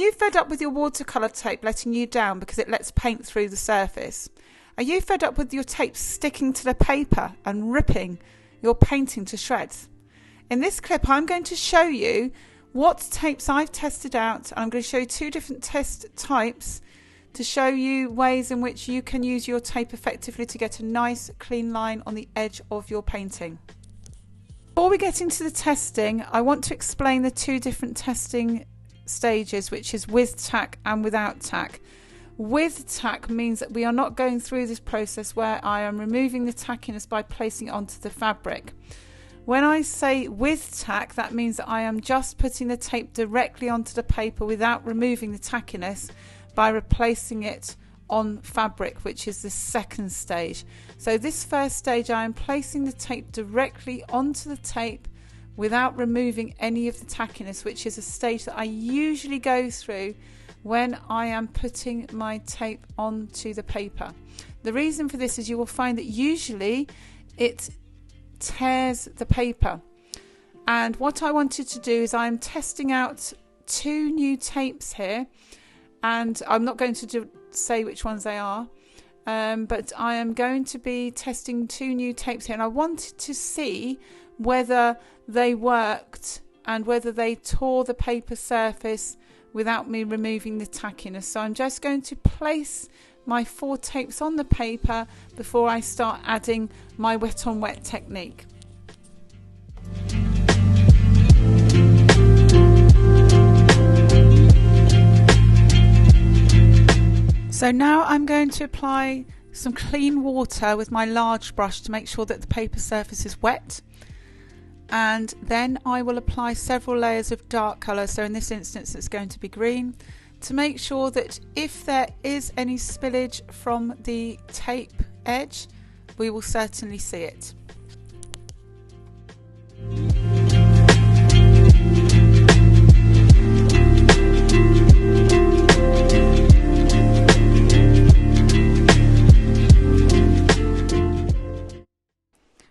you fed up with your watercolour tape letting you down because it lets paint through the surface? Are you fed up with your tape sticking to the paper and ripping your painting to shreds? In this clip, I'm going to show you what tapes I've tested out, and I'm going to show you 2 different test types to show you ways in which you can use your tape effectively to get a nice clean line on the edge of your painting. Before we get into the testing, I want to explain the 2 different testing stages, which is with tack and without tack. With tack means that we are not going through this process where I am removing the tackiness by placing it onto the fabric. When I say with tack, that means that I am just putting the tape directly onto the paper without removing the tackiness by replacing it on fabric, which is the second stage. So this first stage, I am placing the tape directly onto the tape without removing any of the tackiness, which is a stage that I usually go through when I am putting my tape onto the paper. The reason for this is you will find that usually it tears the paper, and what I wanted to do is I'm testing out 2 new tapes here, and I'm not going to say which ones they are, but I am going to be testing 2 new tapes here, and I wanted to see whether they worked and whether they tore the paper surface without me removing the tackiness. So I'm just going to place my 4 tapes on the paper before I start adding my wet on wet technique. So now I'm going to apply some clean water with my large brush to make sure that the paper surface is wet, and then I will apply several layers of dark colour, so in this instance it's going to be green, to make sure that if there is any spillage from the tape edge, we will certainly see it.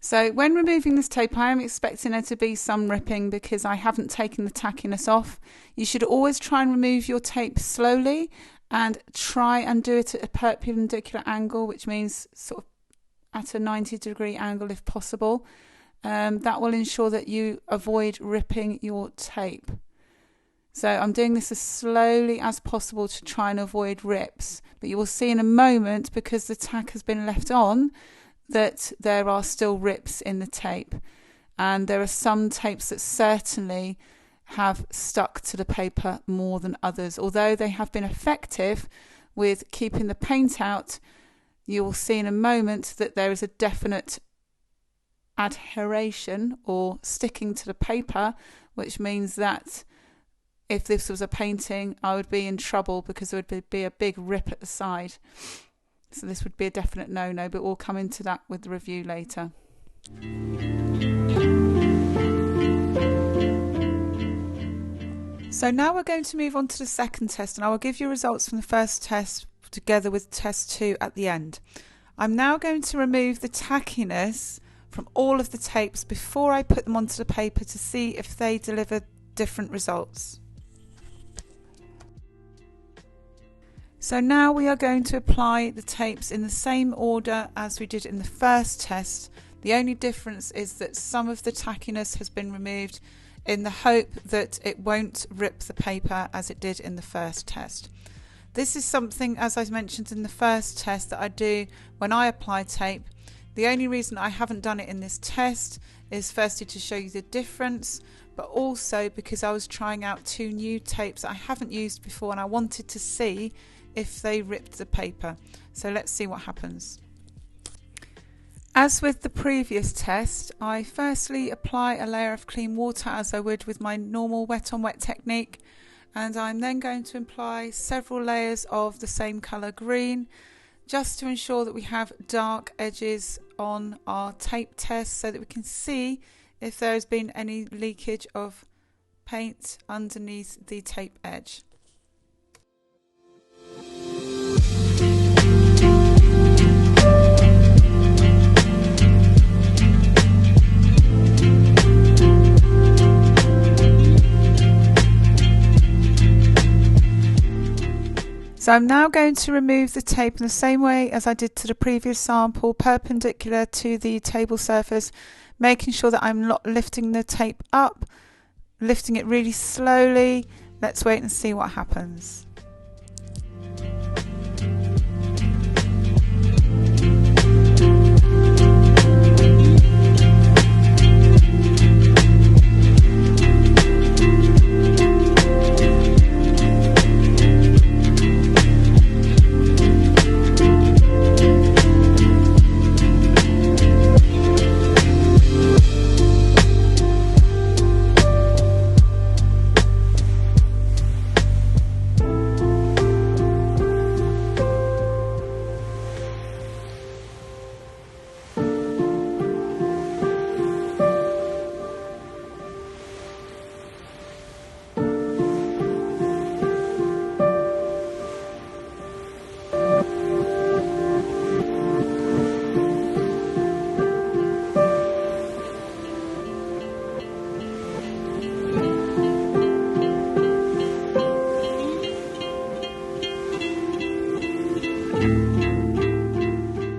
So when removing this tape, I am expecting there to be some ripping because I haven't taken the tackiness off. You should always try and remove your tape slowly and try and do it at a perpendicular angle, which means sort of at a 90-degree angle if possible. That will ensure that you avoid ripping your tape. So I'm doing this as slowly as possible to try and avoid rips, but you will see in a moment, because the tack has been left on, that there are still rips in the tape, and there are some tapes that certainly have stuck to the paper more than others. Although they have been effective with keeping the paint out, you will see in a moment that there is a definite adheration or sticking to the paper, which means that if this was a painting, I would be in trouble because there would be a big rip at the side. So this would be a definite no-no, but we'll come into that with the review later. So now we're going to move on to the second test, and I will give you results from the first test together with test 2 at the end. I'm now going to remove the tackiness from all of the tapes before I put them onto the paper to see if they deliver different results. So now we are going to apply the tapes in the same order as we did in the first test. The only difference is that some of the tackiness has been removed in the hope that it won't rip the paper as it did in the first test. This is something, as I mentioned in the first test, that I do when I apply tape. The only reason I haven't done it in this test is firstly to show you the difference, but also because I was trying out 2 new tapes that I haven't used before, and I wanted to see if they ripped the paper. So let's see what happens. As with the previous test, I firstly apply a layer of clean water as I would with my normal wet on wet technique, and I'm then going to apply several layers of the same colour green, just to ensure that we have dark edges on our tape test so that we can see if there has been any leakage of paint underneath the tape edge. So I'm now going to remove the tape in the same way as I did to the previous sample, perpendicular to the table surface, making sure that I'm not lifting the tape up, lifting it really slowly. Let's wait and see what happens.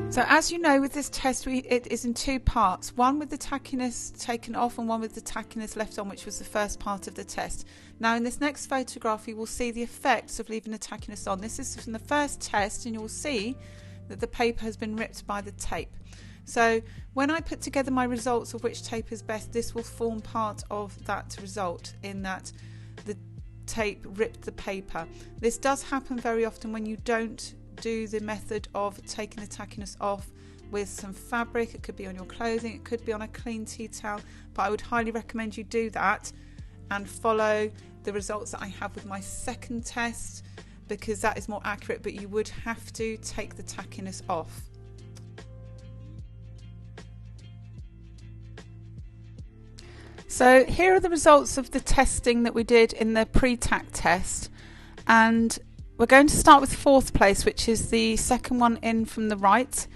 So as you know, with this test it is in two parts, one with the tackiness taken off and one with the tackiness left on, which was the first part of the test. Now in this next photograph you will see the effects of leaving the tackiness on. This is from the first test and you will see that the paper has been ripped by the tape. So when I put together my results of which tape is best, this will form part of that result, in that the tape ripped the paper. This does happen very often when you don't do the method of taking the tackiness off with some fabric. It could be on your clothing, it could be on a clean tea towel, but I would highly recommend you do that and follow the results that I have with my second test, because that is more accurate, but you would have to take the tackiness off. So here are the results of the testing that we did in the pre-tack test, and we're going to start with fourth place, which is the second one in from the right,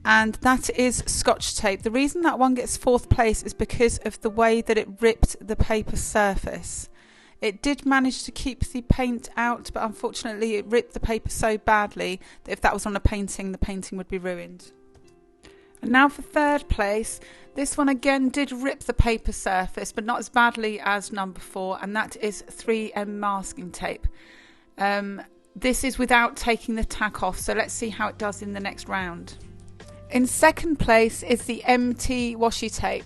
and that is Scotch tape. The reason that one gets fourth place is because of the way that it ripped the paper surface. It did manage to keep the paint out, but unfortunately it ripped the paper so badly that if that was on a painting, the painting would be ruined. And now for third place. This one again did rip the paper surface, but not as badly as number 4, and that is 3M masking tape. This is without taking the tack off, so let's see how it does in the next round. In second place is the MT washi tape.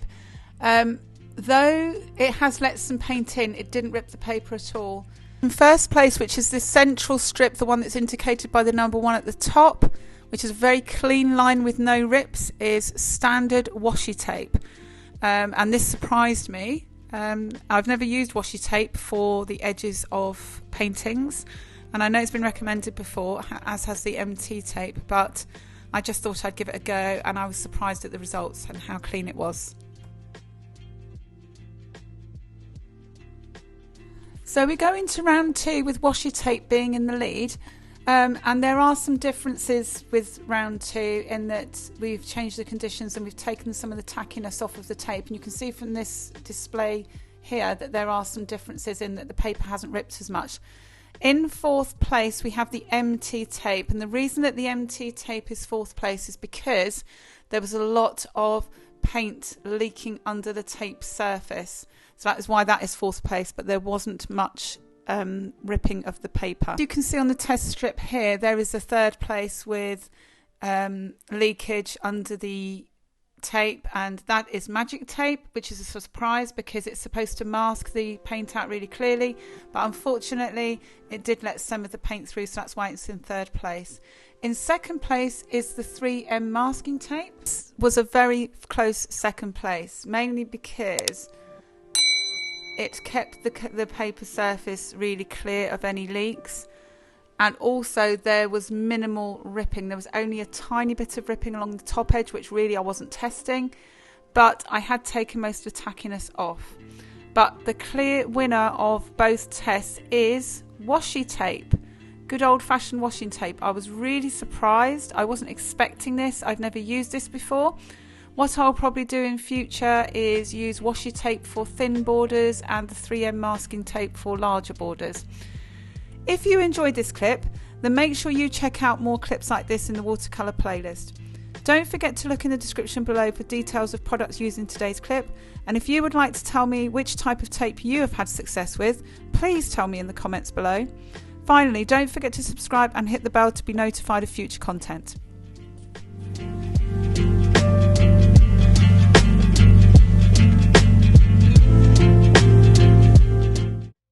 Though it has let some paint in, it didn't rip the paper at all. In first place, which is the central strip, the one that's indicated by the number 1 at the top, which is a very clean line with no rips, is standard washi tape. And this surprised me. I've never used washi tape for the edges of paintings, and I know it's been recommended before, as has the MT tape, but I just thought I'd give it a go, and I was surprised at the results and how clean it was. So we go into round 2 with washi tape being in the lead, and there are some differences with round 2 in that we've changed the conditions and we've taken some of the tackiness off of the tape, and you can see from this display here that there are some differences in that the paper hasn't ripped as much. In fourth place we have the MT tape, and the reason that the MT tape is fourth place is because there was a lot of paint leaking under the tape surface, so that is why that is fourth place, but there wasn't much ripping of the paper. As you can see on the test strip here, there is a third place with leakage under the tape, and that is magic tape, which is a surprise because it's supposed to mask the paint out really clearly, but unfortunately it did let some of the paint through, so that's why it's in third place. In second place is the 3M masking tape. This was a very close second place, mainly because it kept the paper surface really clear of any leaks, and also there was minimal ripping. There was only a tiny bit of ripping along the top edge, which really I wasn't testing, but I had taken most of the tackiness off. But the clear winner of both tests is washi tape. Good old-fashioned washing tape. I was really surprised. I wasn't expecting this. I've never used this before. What I'll probably do in future is use washi tape for thin borders and the 3M masking tape for larger borders. If you enjoyed this clip, then make sure you check out more clips like this in the watercolour playlist. Don't forget to look in the description below for details of products used in today's clip, and if you would like to tell me which type of tape you have had success with, please tell me in the comments below. Finally, don't forget to subscribe and hit the bell to be notified of future content.